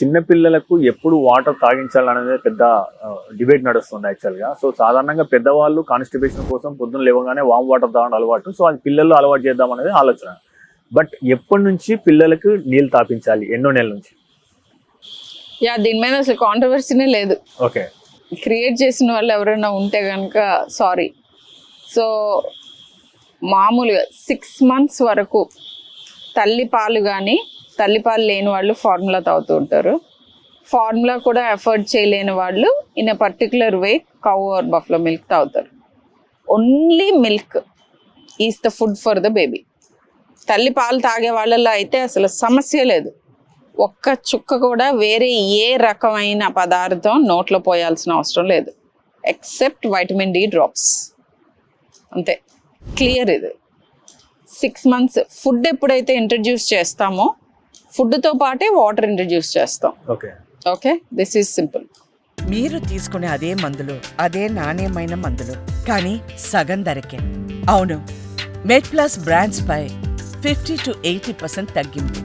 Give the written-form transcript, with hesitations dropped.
చిన్న పిల్లలకు ఎప్పుడు వాటర్ తాగించాలనేది పెద్ద డిబేట్ నడుస్తుంది యాక్చువల్గా. సో సాధారణంగా పెద్దవాళ్ళు కాన్స్టిపేషన్ కోసం పొద్దున్న లేవగానే వామ్ వాటర్ తాగడం అలవాటు. సో అది పిల్లలు అలవాటు చేద్దాం అనేది ఆలోచన. బట్ ఎప్పటి నుంచి పిల్లలకు నీళ్ళు తాపించాలి? ఎన్నో నెలల నుంచి? దీని మీద అసలు కాంట్రవర్సీనే లేదు. ఓకే. క్రియేట్ చేసిన వాళ్ళు ఎవరైనా ఉంటే కనుక సారీ. సో మామూలుగా 6 months వరకు తల్లిపాలు కానీ, తల్లిపాలు లేని వాళ్ళు ఫార్ములా తాగుతూ ఉంటారు. ఫార్ములా కూడా ఎఫర్ట్ చేయలేని వాళ్ళు in a particular way cow or buffalo milk తాగుతారు. Only milk is the food for the baby. తల్లి పాలు తాగే వాళ్ళలో అయితే అసలు సమస్య లేదు. ఒక్క చుక్క కూడా వేరే ఏ రకమైన పదార్థం నోట్లో పోయాల్సిన అవసరం లేదు, ఎక్సెప్ట్ వైటమిన్ డి డ్రాప్స్. అంతే, క్లియర్. ఇది 6 months ఫుడ్ ఎప్పుడైతే ఇంట్రడ్యూస్ చేస్తామో ఫుడ్తో పాటే వాటర్ ఇంట్రడ్యూస్ చేస్తాం. Okay, this is simple. మీరు తీసుకునే అదే మందులు, అదే నాణ్యమైన మందులు, కానీ సగం ధరకే. అవును, మెడ్ ప్లస్ బ్రాండ్స్ పై 50 to 80% తగ్గింపు.